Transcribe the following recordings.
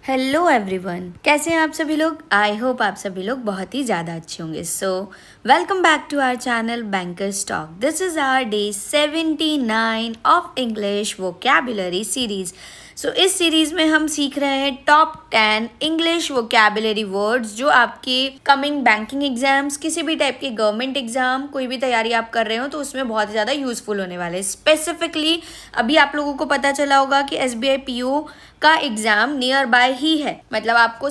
Hello everyone, कैसे हैं आप सभी लोग। आई होप आप सभी लोग बहुत ही ज़्यादा अच्छे होंगे। So welcome back to our channel bankers talk. This is our day 79 of English vocabulary series. सो इस सीरीज़ में हम सीख रहे हैं टॉप 10 इंग्लिश वोकैबुलरी वर्ड्स जो आपके कमिंग बैंकिंग एग्जाम्स, किसी भी टाइप के गवर्नमेंट एग्जाम, कोई भी तैयारी आप कर रहे हो तो उसमें बहुत ज़्यादा यूजफुल होने वाले हैं। स्पेसिफिकली अभी आप लोगों को पता चला होगा कि SBI PO का एग्जाम नियर बाय ही है, मतलब आपको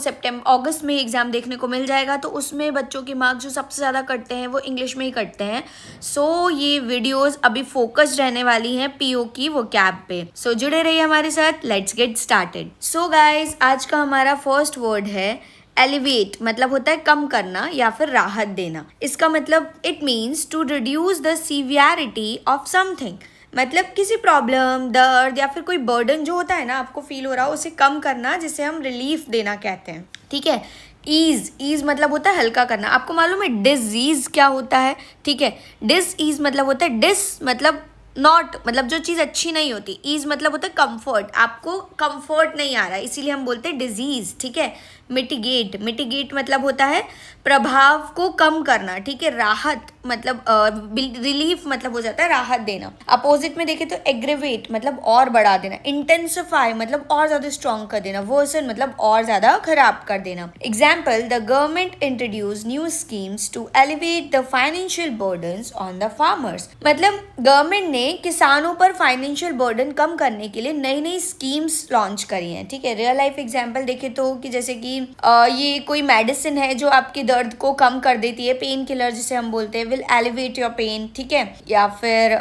अगस्त में एग्जाम देखने को मिल जाएगा। तो उसमें बच्चों के मार्क्स जो सबसे ज़्यादा कटते हैं वो इंग्लिश में ही कटते हैं। सो ये वीडियोस अभी फोकस्ड रहने वाली हैं PO की वो कैब पे। सो जुड़े रहिए हमारे साथ। Let's get started. So guys, आज का हमारा फर्स्ट वर्ड है एलिवेट। मतलब होता है कम करना या फिर राहत देना। इसका मतलब it means to reduce the severity of something. मतलब किसी प्रॉब्लम, दर्द या फिर कोई बर्डन जो होता है ना, आपको फील हो रहा हो, उसे कम करना, जिसे हम रिलीफ देना कहते हैं। ठीक है। ईज मतलब होता है हल्का करना। आपको मालूम है डिजीज क्या होता है? ठीक है। डिस मतलब होता है मतलब नॉट, मतलब जो चीज़ अच्छी नहीं होती। ईज मतलब होता है कंफर्ट, आपको कंफर्ट नहीं आ रहा है, इसीलिए हम बोलते हैं डिजीज। ठीक है। मिटिगेट मतलब होता है प्रभाव को कम करना। ठीक है। राहत मतलब रिलीफ मतलब हो जाता है राहत देना। अपोजिट में देखें तो एग्रेवेट मतलब और बढ़ा देना। इंटेंसिफाई मतलब और ज्यादा स्ट्रॉन्ग कर देना। वर्सन मतलब और ज्यादा खराब कर देना। Example, the government introduce new schemes to elevate the financial burdens on the farmers. मतलब गवर्नमेंट ने किसानों पर फाइनेंशियल बर्डन कम करने के लिए नई नई स्कीम्स लॉन्च करी हैं। ठीक है। रियल लाइफ एग्जाम्पल देखें तो कि जैसे कि ये कोई मेडिसिन है जो आपके दर्द को कम कर देती है, पेन किलर जिसे हम बोलते हैं, विल एलिवेट योर पेन। ठीक है। या फिर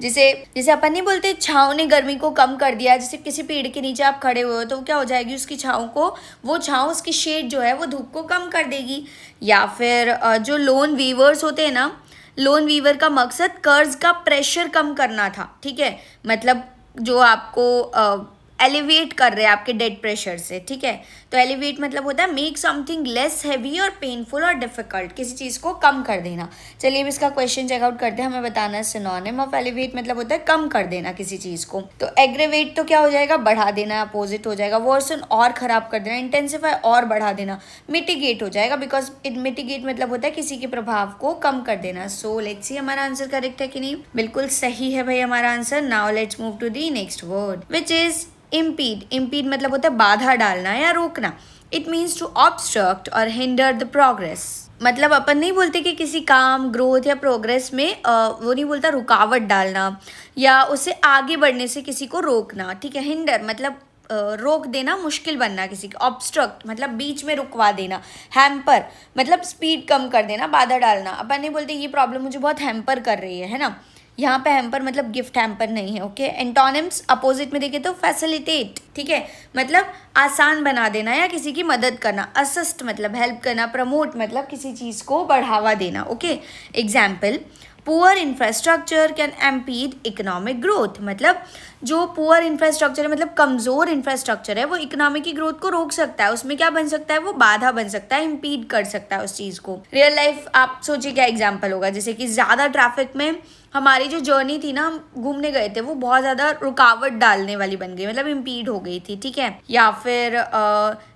जैसे अपन नहीं बोलते छाँव ने गर्मी को कम कर दिया। जैसे किसी पेड़ के नीचे आप खड़े हुए हो तो क्या हो जाएगी, उसकी छाँव को, वो छाँव, उसकी शेड जो है वो धूप को कम कर देगी। या फिर जो लोन वीवर्स होते हैं ना, लोन वीवर का मकसद कर्ज का प्रेशर कम करना था। ठीक है। मतलब जो आपको एलिवेट कर रहे हैं आपके डेड प्रेशर से। ठीक है। तो एलिवेट मतलब होता है मेक समथिंग लेस हैवी और पेनफुल और डिफिकल्ट, किसी चीज़ को कम कर देना। चलिए अब इसका क्वेश्चन चेकआउट करते हैं। हमें बताना है सिनोनिम ऑफ एलिवेट मतलब होता है कम कर देना किसी चीज़ को। तो एग्रेवेट तो क्या हो जाएगा, बढ़ा देना, अपोजिट हो जाएगा। वर्सन और खराब कर देना। इंटेंसिफाई और बढ़ा देना। मिटिगेट हो जाएगा बिकॉज मिटिगेट मतलब होता है किसी के प्रभाव को कम कर देना। सो लेट्स सी हमारा आंसर करेक्ट है कि नहीं। बिल्कुल सही है भाई हमारा answer. Now let's move to the next word which is impede मतलब होता है बाधा डालना या रोकना। इट मीन्स टू ऑब्स्ट्रक्ट और हिंडर द प्रोग्रेस। मतलब अपन नहीं बोलते कि किसी काम, ग्रोथ या प्रोग्रेस में वो नहीं बोलता रुकावट डालना या उसे आगे बढ़ने से किसी को रोकना। ठीक है। हिंडर मतलब रोक देना, मुश्किल बनना किसी का। ऑब्स्ट्रक्ट मतलब बीच में रुकवा देना। हैम्पर मतलब स्पीड कम कर देना, बाधा डालना। अपन नहीं बोलते ये प्रॉब्लम मुझे बहुत हैम्पर कर रही है ना। यहाँ पे हैम्पर मतलब गिफ्ट हैम्पर नहीं है। ओके। एंटोनिम्स अपोजिट में देखे तो फैसिलिटेट। ठीक है। मतलब आसान बना देना या किसी की मदद करना। असिस्ट मतलब हेल्प करना। प्रमोट मतलब किसी चीज़ को बढ़ावा देना। Okay. Example, poor infrastructure can impede economic growth. मतलब जो पुअर इंफ्रास्ट्रक्चर है, मतलब कमज़ोर इंफ्रास्ट्रक्चर है, वो इकोनॉमिक की ग्रोथ को रोक सकता है। उसमें क्या बन सकता है, वो बाधा बन सकता है, इम्पीड कर सकता है उस चीज़ को। रियल लाइफ आप सोचिए क्या एग्जाम्पल होगा, जैसे कि ज़्यादा ट्रैफिक में हमारी जो जर्नी थी ना, हम घूमने गए थे, वो बहुत ज़्यादा रुकावट डालने वाली बन गई, मतलब इम्पीड हो गई थी। ठीक है। या फिर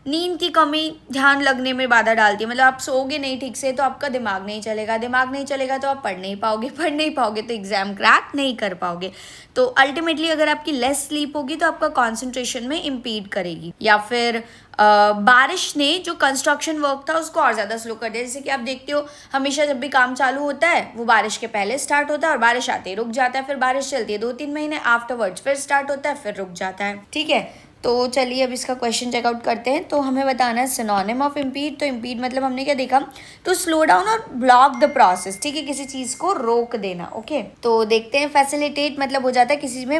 नींद की कमी ध्यान लगने में बाधा डालती है। मतलब आप सोओगे नहीं ठीक से तो आपका दिमाग नहीं चलेगा, दिमाग नहीं चलेगा तो आप पढ़ नहीं पाओगे, पढ़ नहीं पाओगे तो एग्जाम क्रैक नहीं कर पाओगे। तो अल्टीमेटली अगर आपकी लेस स्लीप होगी तो आपका कॉन्सेंट्रेशन में इम्पीड करेगी। या फिर बारिश ने जो कंस्ट्रक्शन वर्क था उसको और ज़्यादा स्लो कर दिया। जैसे कि आप देखते हो हमेशा जब भी काम चालू होता है वो बारिश के पहले स्टार्ट होता है और बारिश आते ही रुक जाता है। फिर बारिश चलती है 2-3 महीने, आफ्टरवर्ड्स फिर स्टार्ट होता है, फिर रुक जाता है। ठीक है। तो चलिए अब इसका क्वेश्चन चेकआउट करते हैं। तो हमें बताना है सिनोनिम ऑफ इम्पीड। तो इम्पीड मतलब हमने क्या देखा, तो स्लो डाउन और ब्लॉक द प्रोसेस। ठीक है। किसी चीज़ को रोक देना। ओके। तो देखते हैं, फैसिलिटेट मतलब हो जाता है किसी में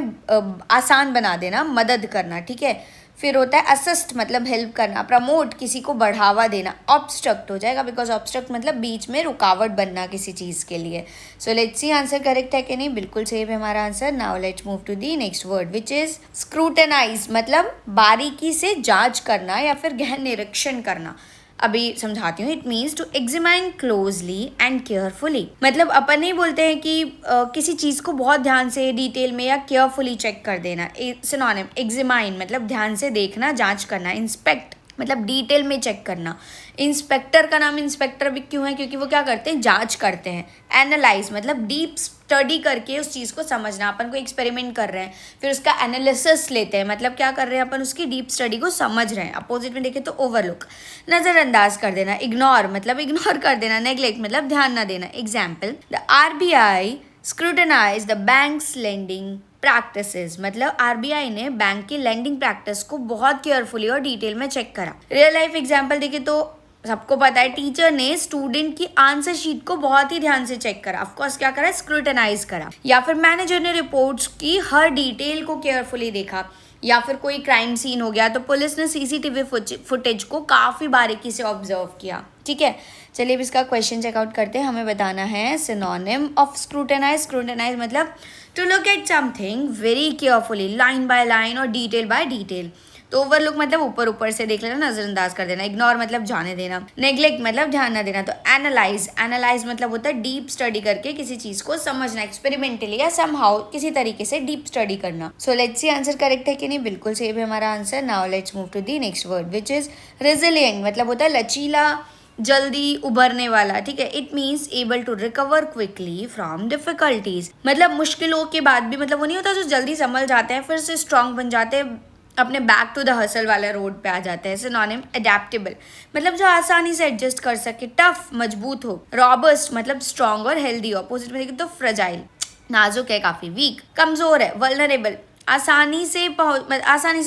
आसान बना देना, मदद करना। ठीक है। फिर होता है असिस्ट मतलब हेल्प करना। प्रमोट किसी को बढ़ावा देना। ऑब्स्ट्रक्ट हो जाएगा बिकॉज ऑब्स्ट्रक्ट मतलब बीच में रुकावट बनना किसी चीज़ के लिए। So let's see answer correct है कि नहीं। बिल्कुल सही है हमारा answer. Now let's move to the next word which is scrutinize मतलब बारीकी से जांच करना या फिर गहन निरीक्षण करना। अभी समझाती हूँ. It means to examine closely and carefully. मतलब अपन नहीं बोलते हैं कि किसी चीज़ को बहुत ध्यान से डिटेल में या केयरफुली चेक कर देना. सिनोनिम एग्जामिन मतलब ध्यान से देखना, जांच करना. इंस्पेक्ट मतलब डिटेल में चेक करना. इंस्पेक्टर का नाम इंस्पेक्टर भी क्यों है? क्योंकि वो क्या करते हैं, जांच करते हैं. एनालाइज मतलब डीप स्टडी करके उस चीज़ को समझना. अपन को एक्सपेरिमेंट कर रहे हैं, फिर उसका एनालिसिस लेते हैं. मतलब क्या कर रहे हैं अपन, उसकी डीप स्टडी को समझ रहे हैं. अपोजिट में देखें तो ओवरलुक, नज़रअंदाज कर देना. इग्नोर मतलब इग्नोर कर देना. नेग्लेक्ट मतलब ध्यान ना देना. Example, the RBI scrutinise the banks lending practices. मतलब आरबीआई ने बैंक की लेंडिंग प्रैक्टिस को बहुत केयरफुली और डिटेल में चेक करा. रियल लाइफ एग्जांपल देखें तो सबको पता है, टीचर ने स्टूडेंट की आंसर शीट को बहुत ही ध्यान से चेक करा. ऑफ कोर्स क्या करा, स्क्रूटनाइज करा. या फिर मैनेजर ने रिपोर्ट्स की हर डिटेल को केयरफुली देखा. या फिर कोई क्राइम सीन हो गया तो पुलिस ने सीसीटीवी फुटेज को काफ़ी बारीकी से ऑब्जर्व किया. ठीक है, चलिए अब इसका क्वेश्चन चेकआउट करते हैं. हमें बताना है सिनोनिम ऑफ स्क्रूटनाइज. स्क्रूटनाइज मतलब to look at something very carefully, line by line और डिटेल बाय डिटेल. तो ओवरलुक मतलब ऊपर ऊपर से देख लेना, नजरअंदाज कर देना. इग्नोर मतलब जाने देना. नेग्लेक्ट मतलब ध्यान ना देना. तो एनालाइज मतलब होता है डीप स्टडी करके किसी चीज को समझना, एक्सपेरिमेंटली या समहाउ किसी तरीके से डीप स्टडी करना. So let's see answer correct है कि नहीं. बिल्कुल सही है हमारा answer. Now let's move to the next word which is resilient. मतलब होता है लचीला, जल्दी उभरने वाला. ठीक है, it means able to recover quickly from difficulties. मतलब मुश्किलों के बाद भी, मतलब वो नहीं होता जो जल्दी संभल जाते हैं, फिर से स्ट्रांग बन जाते हैं, अपने बैक टू द हसल वाले रोड पे आ जाते हैं. सिनोनिम एडेप्टेबल मतलब जो आसानी से एडजस्ट कर सके. टफ मजबूत हो. रॉबस्ट मतलब स्ट्रांग और हेल्दी. अपोजिट में देखें तो फ्रेजाइल नाजुक है काफी. वीक कमजोर है. वल्नरेबल आसानी से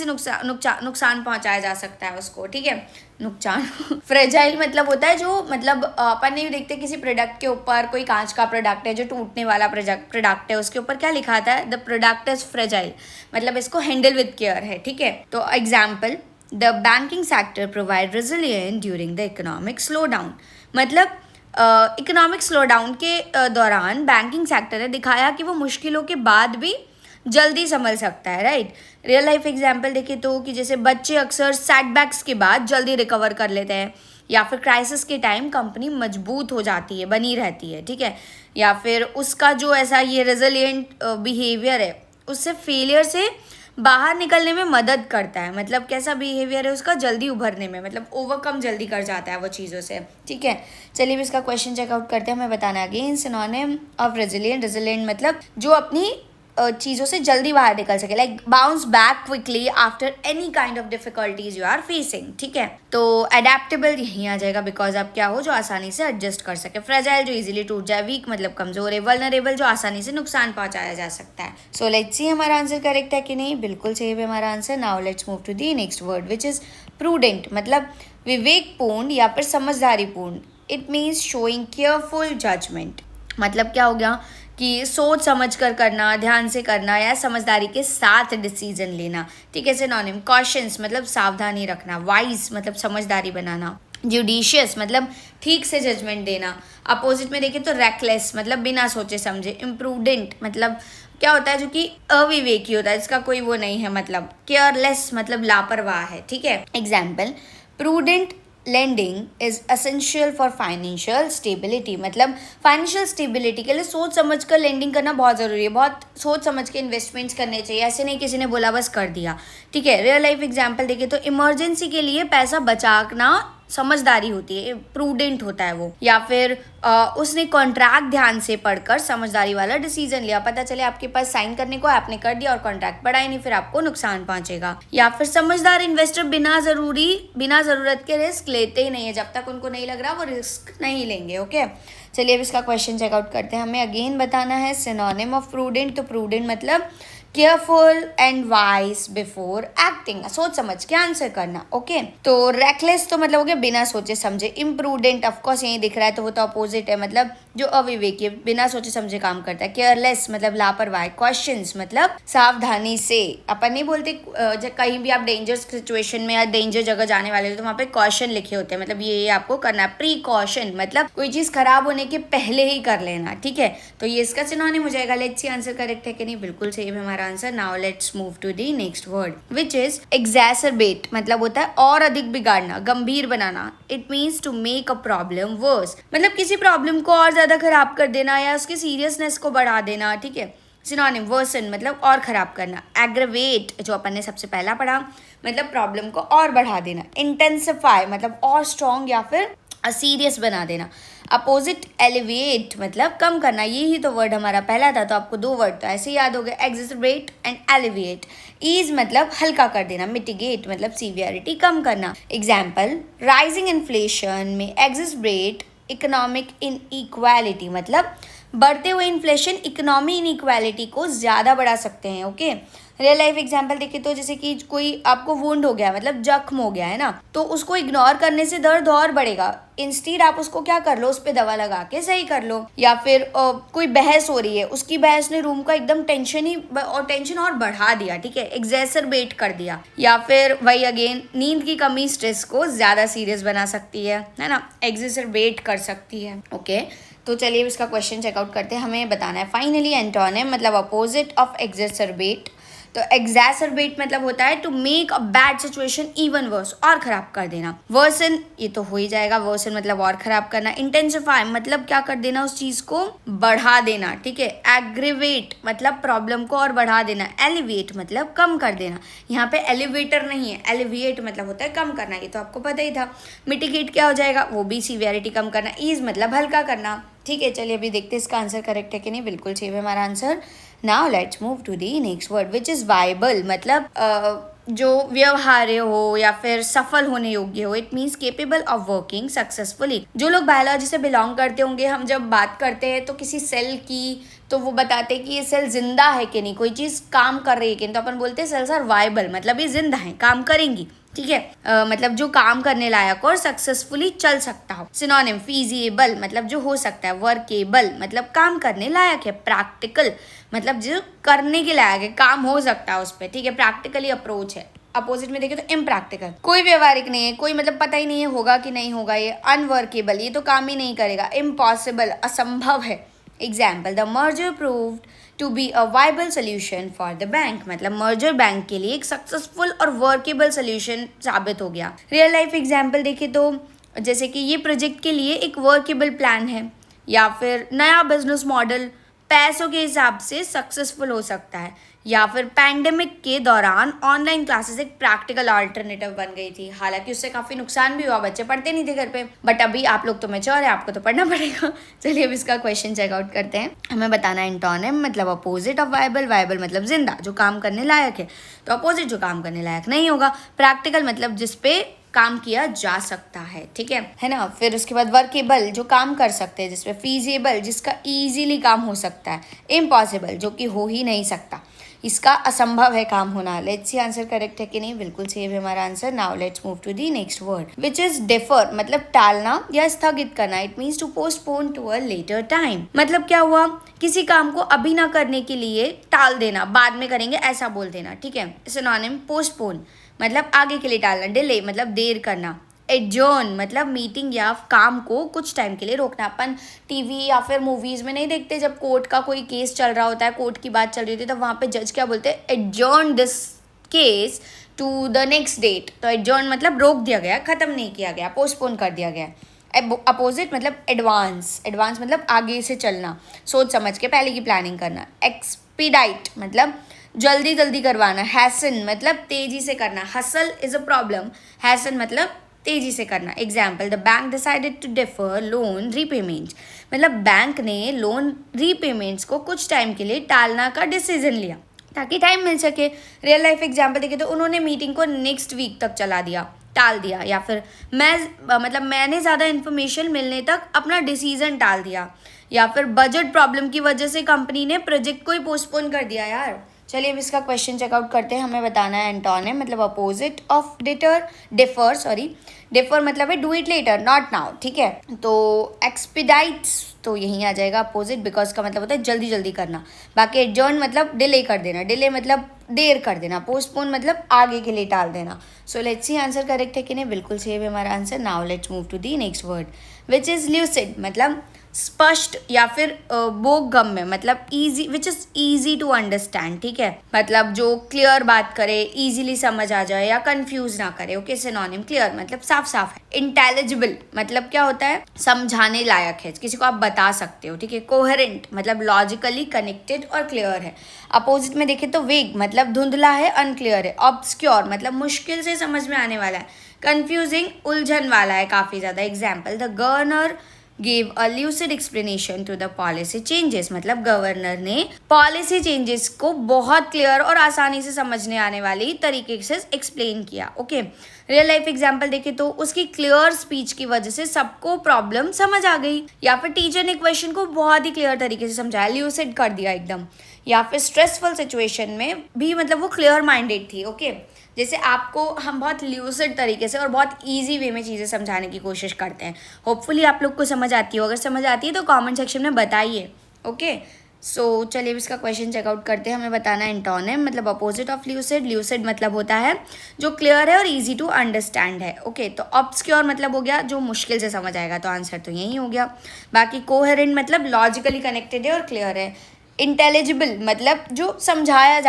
नुकसान पहुंचाया जा सकता है उसको. ठीक है, नुकसान. फ्रेजाइल मतलब होता है जो, मतलब अपन नहीं देखते किसी प्रोडक्ट के ऊपर, कोई कांच का प्रोडक्ट है जो टूटने वाला प्रोडक्ट है, उसके ऊपर क्या लिखा आता है, द प्रोडक्ट इज फ्रेजाइल. मतलब इसको हैंडल विद केयर है. ठीक है, तो example, the banking sector provide resilient during the economic slow down. मतलब इकोनॉमिक स्लो डाउन के दौरान बैंकिंग सेक्टर ने दिखाया कि वो मुश्किलों के बाद भी जल्दी संभल सकता है. राइट. रियल लाइफ एग्जाम्पल देखें तो कि जैसे बच्चे अक्सर सेटबैक्स के बाद जल्दी रिकवर कर लेते हैं. या फिर क्राइसिस के टाइम कंपनी मजबूत हो जाती है, बनी रहती है. ठीक है, या फिर उसका जो ऐसा ये रेजिलिएंट बिहेवियर है उससे फेलियर से बाहर निकलने में मदद करता है. मतलब कैसा बिहेवियर है उसका, जल्दी उभरने में, मतलब ओवरकम जल्दी कर जाता है वो चीज़ों से. ठीक है, चलिए इसका क्वेश्चन चेकआउट करते हैं. हमें बताना है again synonym of resilient. Resilient मतलब जो अपनी चीज़ों से जल्दी बाहर निकल सके. Like bounce back quickly after any kind of difficulties you are facing. ठीक है, तो अडेप्टेबल यहीं आ जाएगा, बिकॉज आप क्या हो, जो आसानी से एडजस्ट कर सके. फ्रेजाइल जो इजीली टूट जाए. वीक मतलब कमजोर है. वल्नरेबल जो आसानी से नुकसान पहुंचाया जा सकता है. सो लेट्स सी हमारा आंसर करेक्ट है कि नहीं. बिल्कुल सही है हमारा answer. Now let's move to the next word which is prudent. मतलब विवेकपूर्ण या फिर समझदारीपूर्ण. It means showing careful judgement. मतलब क्या हो गया कि सोच समझ कर करना, ध्यान से करना या समझदारी के साथ डिसीजन लेना. ठीक है, सिनोनिम कॉशंस मतलब सावधानी रखना. वाइज मतलब समझदारी बनाना. जुडिशियस मतलब ठीक से जजमेंट देना. अपोजिट में देखें तो रेकलेस मतलब बिना सोचे समझे. इम्प्रूडेंट मतलब क्या होता है, जो कि अविवेकी होता है, जिसका कोई वो नहीं है. मतलब केयरलेस मतलब लापरवाह है. ठीक है, example, prudent lending is essential for financial stability. मतलब फाइनेंशियल स्टेबिलिटी के लिए सोच समझ कर लेंडिंग करना बहुत ज़रूरी है. बहुत सोच समझ के इन्वेस्टमेंट्स करने चाहिए. ऐसे नहीं किसी ने बोला बस कर दिया. ठीक है, रियल लाइफ एग्जांपल देखें तो इमरजेंसी के लिए पैसा बचाना समझदारी होती है, प्रूडेंट होता है वो. या फिर उसने कॉन्ट्रैक्ट ध्यान से पढ़कर समझदारी वाला डिसीजन लिया. पता चले आपके पास साइन करने को आपने कर दिया और कॉन्ट्रैक्ट पढ़ा ही नहीं, फिर आपको नुकसान पहुंचेगा. या फिर समझदार इन्वेस्टर बिना ज़रूरत के रिस्क लेते ही नहीं है. जब तक उनको नहीं लग रहा वो रिस्क नहीं लेंगे. ओके, चलिए अब इसका क्वेश्चन चेकआउट करते हैं. हमें अगेन बताना है सिनोनिम ऑफ प्रूडेंट. तो प्रूडेंट मतलब careful and wise before acting. सोच समझ के आंसर करना. ओके, तो रेकलेस तो मतलब हो गया बिना सोचे समझे. इम्प्रूडेंट ऑफकोर्स यही दिख रहा है तो वो तो अपोजिट है. मतलब जो अविवेकी, बिना सोचे समझे काम करता है। केयरलेस मतलब लापरवाह। क्वेश्चंस मतलब सावधानी से। अपन नहीं बोलते जब कहीं भी आप डेंजर सिचुएशन में या डेंजर जगह जाने वाले हो तो वहाँ पे क्वेश्चन लिखे होते हैं, मतलब ये आपको करना है। प्रीकॉशन मतलब कोई चीज खराब होने के पहले ही कर लेना, ठीक है। तो ये इसका सिनोनिम हो जाएगा। लेट्स सी आंसर करेक्ट है कि नहीं, बिल्कुल सही है हमारा answer. Now let's move to the next word which is exacerbate. मतलब होता है और अधिक बिगाड़ना, गंभीर बनाना। It means to make a problem worse, मतलब किसी प्रॉब्लम को और ज्यादा खराब कर देना या उसकी सीरियसनेस को बढ़ा देना, ठीक है। सिनोनिम वर्सन मतलब और खराब करना। एग्रेवेट जो अपन ने सबसे पहला पढ़ा मतलब प्रॉब्लम को और बढ़ा देना। इंटेंसिफाई मतलब और स्ट्रॉन्ग या फिर सीरियस बना देना। अपोजिट एलिविएट मतलब कम करना। ये ही तो वर्ड हमारा पहला था, तो आपको 2 वर्ड तो ऐसे ही याद हो गए, एग्जैसरबेट एंड एलिविएट। ईज मतलब हल्का कर देना। मिटिगेट मतलब सीवियरिटी कम करना। एग्जाम्पल, राइजिंग इन्फ्लेशन में एग्जैसरबेट इकोनॉमिक इनइक्वालिटी मतलब बढ़ते हुए इन्फ्लेशन इकोनॉमी इनइक्वालिटी को ज़्यादा बढ़ा सकते हैं। ओके, रियल लाइफ एग्जाम्पल देखें तो जैसे कि कोई आपको वुंड हो गया मतलब जख्म हो गया है ना, तो उसको इग्नोर करने से दर्द और बढ़ेगा। इंस्टीड आप उसको क्या कर लो, उस पर दवा लगा के सही कर लो। या फिर कोई बहस हो रही है, उसकी बहस ने रूम का एकदम टेंशन और बढ़ा दिया, ठीक है, एग्जैसरबेट कर दिया। या फिर वही अगेन, नींद की कमी स्ट्रेस को ज्यादा सीरियस बना सकती है ना, एग्जैसरबेट कर सकती है। ओके, तो चलिए इसका क्वेश्चन चेकआउट करते हैं। हमें बताना है फाइनली एंटोनिम मतलब अपोजिट ऑफ एग्जैसरबेट। तो एग्जैसरबेट मतलब होता है to make a bad situation even worse, और खराब कर देना। वर्सन ये तो हो ही जाएगा, वर्सन मतलब और खराब करना। इंटेंसिफाई मतलब क्या कर देना, उस चीज को बढ़ा देना, ठीक है। एग्रीवेट मतलब प्रॉब्लम को और बढ़ा देना। एलिवेट मतलब कम कर देना। यहाँ पे एलिवेटर नहीं है, एलिविएट मतलब होता है कम करना, ये तो आपको पता ही था। मिटिगेट क्या हो जाएगा, वो भी सीवियरिटी कम करना। ईज मतलब हल्का करना, ठीक है। चलिए अभी देखते हैं इसका आंसर करेक्ट है कि नहीं, बिल्कुल सही है हमारा answer. Now let's move to the next word which is viable मतलब जो व्यवहार्य हो या फिर सफल होने योग्य हो। It means capable of working successfully. जो लोग बायोलॉजी से बिलोंग करते होंगे, हम जब बात करते हैं तो किसी सेल की, तो वो बताते हैं कि ये सेल जिंदा है कि नहीं, कोई चीज काम कर रही है कि नहीं, तो अपन बोलते हैं सेल्स आर वायबल मतलब ये जिंदा है, काम करेंगी, ठीक है। मतलब जो काम करने लायक और सक्सेसफुली चल सकता हो। सिनोनिम फीजिएबल मतलब जो हो सकता है। वर्केबल मतलब काम करने लायक है। प्रैक्टिकल मतलब जो करने के लायक है, काम हो सकता है उस पर, ठीक है। प्रैक्टिकली अप्रोच है। अपोजिट में देखें तो इम्प्रैक्टिकल, कोई व्यवहारिक नहीं है, कोई मतलब पता ही नहीं है होगा कि नहीं होगा ये। अनवर्केबल ये तो काम ही नहीं करेगा। इम्पॉसिबल असंभव है। Example, the merger proved to be a viable solution for the bank मतलब मर्जर बैंक के लिए एक सक्सेसफुल और वर्केबल सोल्यूशन साबित हो गया। रियल लाइफ एग्जाम्पल देखें तो जैसे कि ये प्रोजेक्ट के लिए एक वर्केबल प्लान है, या फिर नया बिजनेस मॉडल पैसों के हिसाब से सक्सेसफुल हो सकता है। या फिर पैंडेमिक के दौरान ऑनलाइन क्लासेस एक प्रैक्टिकल अल्टरनेटिव बन गई थी। हालांकि उससे काफ़ी नुकसान भी हुआ, बच्चे पढ़ते नहीं थे घर पे, बट अभी आप लोग तो मैच्योर है, आपको तो पढ़ना पड़ेगा। चलिए अब इसका क्वेश्चन चेकआउट करते हैं। हमें बताना है एंटोनिम मतलब अपोजिट ऑफ वायबल। वायबल मतलब जिंदा, जो काम करने लायक है, तो अपोजिट जो काम करने लायक नहीं होगा। प्रैक्टिकल मतलब जिसपे काम किया जा सकता है, ठीक है ना। फिर उसके बाद वर्केबल जो काम कर सकते हैं जिसपे। फीजिबल जिसका इजीली काम हो सकता है। इम्पॉसिबल जो कि हो ही नहीं सकता, इसका असंभव है काम होना। लेट्स सी आंसर करेक्ट है कि नहीं, बिल्कुल सही है हमारा answer. Now let's move to the next word which is defer मतलब टालना या स्थगित करना। It means to postpone to a later time. मतलब क्या हुआ, किसी काम को अभी ना करने के लिए टाल देना, बाद में करेंगे ऐसा बोल देना, ठीक है। सिनोनिम पोस्टपोन मतलब आगे के लिए टालना। डिले मतलब देर करना। एडजर्न मतलब मीटिंग या काम को कुछ टाइम के लिए रोकना। अपन टीवी या फिर मूवीज में नहीं देखते, जब कोर्ट का कोई केस चल रहा होता है, कोर्ट की बात चल रही होती है, तब वहाँ पे जज क्या बोलते हैं, adjourn this case to the next date. तो एडजर्न मतलब रोक दिया गया, खत्म नहीं किया गया, पोस्टपोन कर दिया गया। अपोजिट मतलब एडवांस। एडवांस मतलब आगे से चलना, सोच समझ के पहले की प्लानिंग करना। एक्सपीडाइट मतलब जल्दी जल्दी करवाना। हैसन मतलब तेजी से करना। Hustle is a problem, hasten मतलब तेजी से करना। Example, the bank decided to defer loan repayment मतलब बैंक ने लोन रीपेमेंट्स को कुछ टाइम के लिए टालना का डिसीजन लिया ताकि टाइम मिल सके। रियल लाइफ एग्जाम्पल देखें तो उन्होंने मीटिंग को नेक्स्ट वीक तक चला दिया, टाल दिया। या फिर मैंने ज़्यादा इन्फॉर्मेशन मिलने तक अपना डिसीजन टाल दिया। या फिर बजट प्रॉब्लम की वजह से कंपनी ने प्रोजेक्ट को ही पोस्टपोन कर दिया यार। चलिए अब इसका क्वेश्चन चेकआउट करते हैं। हमें बताना है एंटोनिम मतलब अपोजिट ऑफ डिफर। डिफर मतलब है do it later not now, ठीक है। तो एक्सपीडाइट्स तो यहीं आ जाएगा अपोजिट, बिकॉज का मतलब होता है जल्दी जल्दी करना। बाकी एडजर्न मतलब डिले कर देना, डिले मतलब देर कर देना, पोस्टपोन मतलब आगे के लिए टाल देना। So let's see answer correct है कि नहीं, बिल्कुल सही है हमारा answer. Now let's move to the next word which is lucid, मतलब स्पष्ट या फिर बोधगम्य, मतलब easy, which is easy to understand, ठीक है। मतलब जो क्लियर बात करे, इजीली समझ आ जाए या कंफ्यूज ना करे। ओके, सिनोनिम क्लियर मतलब साफ साफ है। इंटेलिजिबल मतलब क्या होता है, समझाने लायक है, किसी को आप बता सकते हो, ठीक है। कोहेरेंट मतलब लॉजिकली कनेक्टेड और क्लियर है। अपोजिट में देखें तो वेग मतलब धुंधला है, अनक्लियर है। ऑब्सक्योर मतलब मुश्किल से समझ में आने वाला है। कंफ्यूजिंग उलझन वाला है काफी ज्यादा। Example, the governor gave a lucid explanation to the policy changes, मतलब गवर्नर ने पॉलिसी चेंजेस को बहुत क्लियर और आसानी से समझने आने वाली तरीके से एक्सप्लेन किया। ओके, रियल लाइफ एग्जांपल देखें तो उसकी क्लियर स्पीच की वजह से सबको प्रॉब्लम समझ आ गई, या फिर टीचर ने क्वेश्चन को बहुत ही क्लियर तरीके से समझाया, ल्यूसिड कर दिया एकदम। या फिर स्ट्रेसफुल सिचुएशन में भी मतलब वो क्लियर माइंडेड थी। ओके, जैसे आपको हम बहुत ल्यूसिड तरीके से और बहुत इजी वे में चीज़ें समझाने की कोशिश करते हैं। होपफुली आप लोग को समझ आती हो, अगर समझ आती है तो कमेंट सेक्शन में बताइए। ओके, सो चलिए इसका क्वेश्चन चेकआउट करते हैं। हमें बताना है एंटोनिम मतलब अपोजिट ऑफ ल्यूसिड। ल्यूसिड मतलब होता है जो क्लियर है और इजी टू अंडरस्टैंड है। ओके, तो ऑब्सक्योर मतलब हो गया जो मुश्किल से समझ आएगा, तो आंसर तो यही हो गया। बाकी कोहेरेंट मतलब लॉजिकली कनेक्टेड है और क्लियर है। इंटेलिजिबल मतलब जो समझाया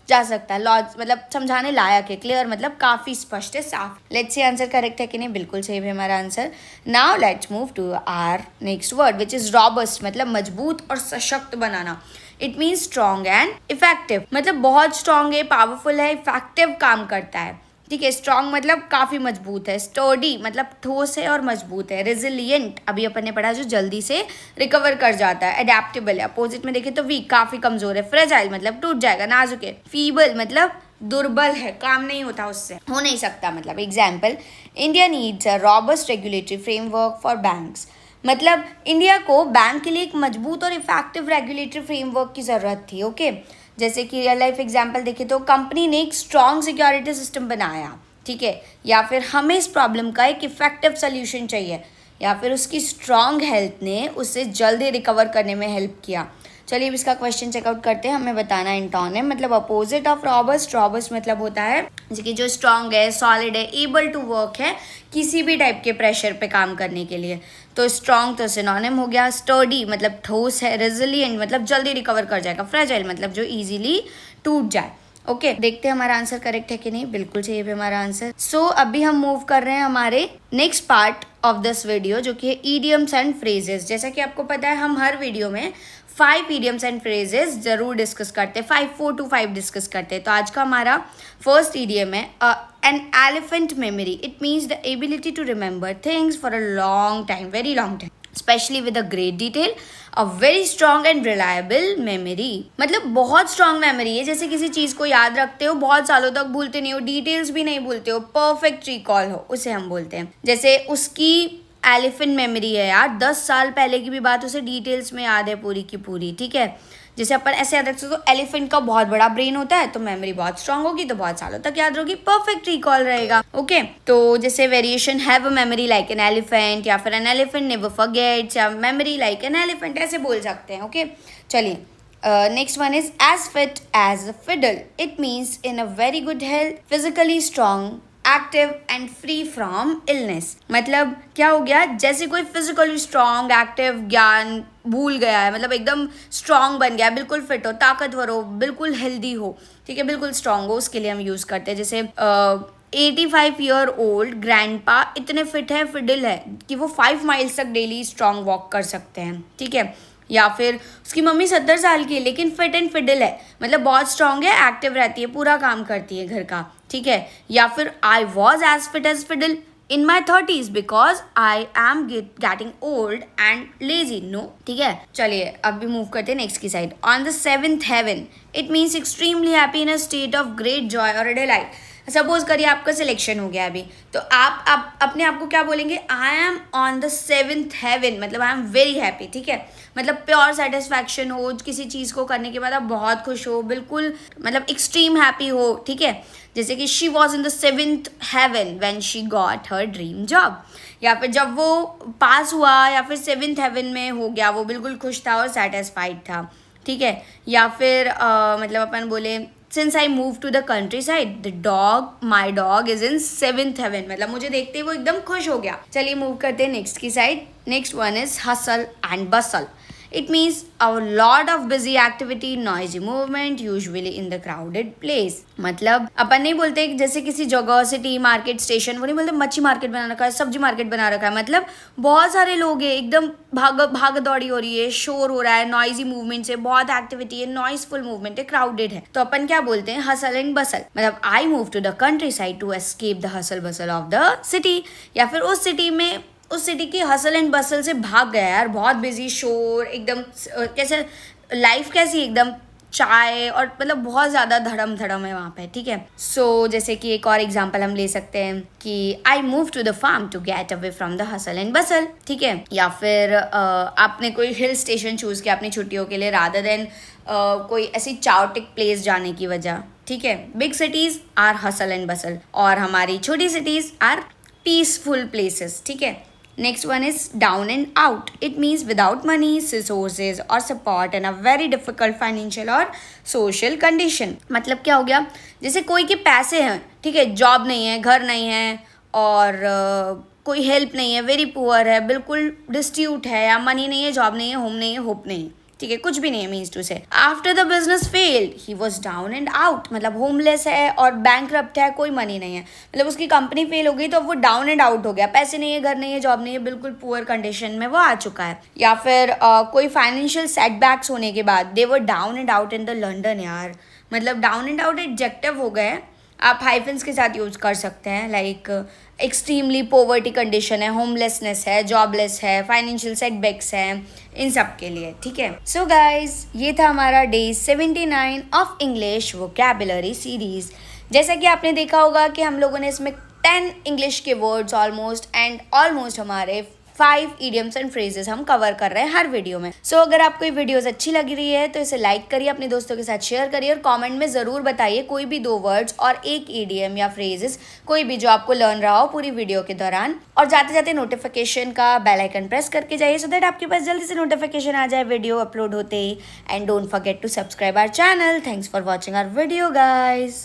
जा सकता है, लॉज मतलब समझाने लायक है। क्लियर मतलब काफी स्पष्ट है, साफ। लेट्स सी आंसर करेक्ट है कि नहीं, बिल्कुल सही है हमारा answer. Now let's move to our next word which is robust, मतलब मजबूत और सशक्त बनाना। It means strong and effective, मतलब बहुत स्ट्रॉन्ग है, पावरफुल है, इफेक्टिव काम करता है, ठीक है। स्ट्रॉन्ग मतलब काफी मजबूत है। स्टर्डी मतलब ठोस है और मजबूत है। रेजिलियंट अभी अपन ने पढ़ा जो जल्दी से रिकवर कर जाता है। अडेप्टेबल है, अपोजिट में देखे तो वीक काफी कमजोर है। फ्रेजाइल मतलब टूट जाएगा, नाजुक है। फीबल मतलब दुर्बल है, काम नहीं होता उससे, हो नहीं सकता मतलब। Example, India needs a robust regulatory framework for banks, मतलब इंडिया को बैंक के लिए एक मजबूत और इफेक्टिव रेगुलेटरी फ्रेमवर्क की जरूरत थी। ओके, जैसे कि रियल लाइफ एग्जांपल देखें तो कंपनी ने एक स्ट्रॉन्ग सिक्योरिटी सिस्टम बनाया, ठीक है। या फिर हमें इस प्रॉब्लम का एक इफेक्टिव सोल्यूशन चाहिए, या फिर उसकी स्ट्रॉन्ग हेल्थ ने उसे जल्दी रिकवर करने में हेल्प किया। चलिए अब इसका क्वेश्चन चेकआउट करते हैं। हमें बताना है एंटोनिम मतलब अपोजिट ऑफ रॉबस्ट। रॉबस्ट मतलब होता है जैसे कि जो स्ट्रॉन्ग है, सॉलिड है, एबल टू वर्क है किसी भी टाइप के प्रेशर पे काम करने के लिए। तो स्ट्रॉन्ग तो सिनोनिम हो गया। स्टर्डी मतलब ठोस है। रेजिलिएंट मतलब जल्दी रिकवर कर जाएगा। फ्रेजाइल मतलब जो इजीली टूट जाए। ओके, देखते हैं हमारा आंसर करेक्ट है कि नहीं, बिल्कुल सही है हमारा आंसर। सो अभी हम मूव कर रहे हैं हमारे next part of this video जो कि है ईडियम्स एंड फ्रेजेस। जैसा कि आपको पता है हम हर वीडियो में 5 idioms एंड फ्रेजेस जरूर डिस्कस करते हैं, 4 to 5 डिस्कस करते हैं। तो आज का हमारा फर्स्ट idiom है an elephant memory. It means the ability to remember things for a long time, very long time, specially with a great detail, a very strong and reliable memory. मतलब बहुत strong memory है, जैसे किसी चीज को याद रखते हो, बहुत सालों तक भूलते नहीं हो, डिटेल्स भी नहीं भूलते हो, परफेक्ट रिकॉल हो, उसे हम बोलते हैं। जैसे उसकी एलिफेंट मेमोरी है यार, 10 साल पहले की भी बात उसे डिटेल्स में याद है पूरी की पूरी, ठीक है। जैसे अपन ऐसे याद रखते तो एलिफेंट का बहुत बड़ा ब्रेन होता है, तो मेमोरी बहुत स्ट्रांग होगी, तो बहुत सालों तक याद होगी, परफेक्ट रिकॉल रहेगा। ओके, तो जैसे variation have a memory like an elephant, या फिर एन एलिफेंट नेवर फॉरगेट्स, या मेमोरी लाइक एन एलिफेंट, ऐसे बोल सकते हैं। ओके, चलिए next one is as fit as a fiddle. It means in a very good health, physically strong, active and free from illness. मतलब क्या हो गया, जैसे कोई फिजिकली स्ट्रांग, एक्टिव, ज्ञान भूल गया है, मतलब एकदम स्ट्रांग बन गया, बिल्कुल फिट हो, ताकतवर हो, बिल्कुल हेल्दी हो, ठीक है, बिल्कुल स्ट्रांग हो, उसके लिए हम यूज करते हैं। जैसे 85 ईयर ओल्ड ग्रैंड पा इतने फिट है, फिडल है कि वो 5 माइल्स तक डेली स्ट्रांग वॉक कर सकते हैं, ठीक है। या फिर उसकी मम्मी 70 साल की है लेकिन फिट एंड फिडल है, मतलब बहुत स्ट्रांग है, एक्टिव रहती है, पूरा काम करती है घर का, ठीक है। या फिर I was as fit as fiddle in my 30s because I am getting old and lazy, no, ठीक है। चलिए अब भी मूव करते हैं नेक्स्ट की साइड। On the 7th heaven, it means extremely happy in a state of great joy और डिलाइट। सपोज करिए आपका सिलेक्शन हो गया अभी, तो आप अपने आप को क्या बोलेंगे, I am on the 7th heaven, मतलब आई एम वेरी हैप्पी, ठीक है, मतलब प्योर सेटिस्फैक्शन हो, किसी चीज़ को करने के बाद आप बहुत खुश हो, बिल्कुल मतलब एक्सट्रीम हैप्पी हो, ठीक है। जैसे कि she was in the 7th heaven when she got her dream job, या फिर जब वो पास हुआ या फिर 7th हेवन में हो गया, वो बिल्कुल खुश था और सेटिस्फाइड था, ठीक है। या फिर मतलब अपन बोले since I move to the countryside the dog my dog is in 7th heaven, मतलब मुझे देखते ही वो एकदम खुश हो गया। चलिए मूव करते हैं नेक्स्ट की side. Next one is hustle and Bansal. It means a lot of busy activity, noisy movement, usually in the crowded place. मतलब अपन नहीं बोलते जैसे किसी जगह, सिटी, मार्केट, स्टेशन, वो नहीं बोलते मच्छी मार्केट बना रखा है, सब्जी मार्केट बना रखा है, मतलब बहुत सारे लोग हैं, एकदम भाग दौड़ी हो रही है, शोर हो रहा है, नॉइजी मूवमेंट है, बहुत एक्टिविटी है, नॉइसफुल मूवमेंट है, क्राउडेड है, तो अपन क्या बोलते हैं, हसल एंड बसल। मतलब I move to the countryside to escape the hustle bustle of the city, या फिर उस सिटी की हसल एंड बसल से भाग गया यार, बहुत बिजी, शोर एकदम, कैसे लाइफ कैसी एकदम चाय और मतलब बहुत ज़्यादा धड़म है वहाँ पे, ठीक है। सो जैसे कि एक और एग्जांपल हम ले सकते हैं कि I move to the farm to get away from the hustle and bustle, ठीक है। या फिर आपने कोई हिल स्टेशन चूज़ किया अपनी छुट्टियों के लिए रादर देन कोई ऐसी चाउटिक प्लेस जाने की वजह, ठीक है। Big cities are hustle and bustle और हमारी छोटी सिटीज़ आर पीसफुल प्लेसेस, ठीक है। Next one is down and out. It means without money, resources or support and a very difficult financial or social condition. मतलब क्या हो गया, जैसे कोई के पैसे हैं, ठीक है, जॉब नहीं है, घर नहीं है और कोई हेल्प नहीं है, वेरी पुअर है, बिल्कुल डिस्ट्यूट है, या मनी नहीं है, जॉब नहीं है, होम नहीं है, होप नहीं है, ठीक है, कुछ भी नहीं है, मीन्स टू से after the business failed he was down and out, मतलब होमलेस है और बैंकरप्ट है, कोई मनी नहीं है, मतलब उसकी कंपनी फेल हो गई तो वो डाउन एंड आउट हो गया, पैसे नहीं है, घर नहीं है, जॉब नहीं है, बिल्कुल पुअर कंडीशन में वो आ चुका है। या फिर कोई फाइनेंशियल सेटबैक्स होने के बाद they were down and out in the London यार, मतलब डाउन एंड आउट एडजेक्टिव हो गए, आप हाइफन्स के साथ यूज़ कर सकते हैं, लाइक एक्सट्रीमली पोवर्टी कंडीशन है, होमलेसनेस है, जॉबलेस है, फाइनेंशियल सेटबैक्स है, इन सब के लिए, ठीक है। सो गाइज, ये था हमारा day 79 of English vocabulary series. जैसा कि आपने देखा होगा कि हम लोगों ने इसमें 10 इंग्लिश के वर्ड्स ऑलमोस्ट हमारे 5 idioms एंड फ्रेजेस हम कवर कर रहे हैं हर वीडियो में। सो अगर आपको ये वीडियोस अच्छी लग रही है तो इसे लाइक करिए, अपने दोस्तों के साथ शेयर करिए और कमेंट में ज़रूर बताइए कोई भी 2 वर्ड्स और एक idiom या फ्रेजेस कोई भी जो आपको लर्न रहा हो पूरी वीडियो के दौरान। और जाते जाते नोटिफिकेशन का बेल आइकन प्रेस करके जाइए सो दैट आपके पास जल्दी से नोटिफिकेशन आ जाए वीडियो अपलोड होते ही। And don't forget to subscribe our channel. Thanks for watching our video guys.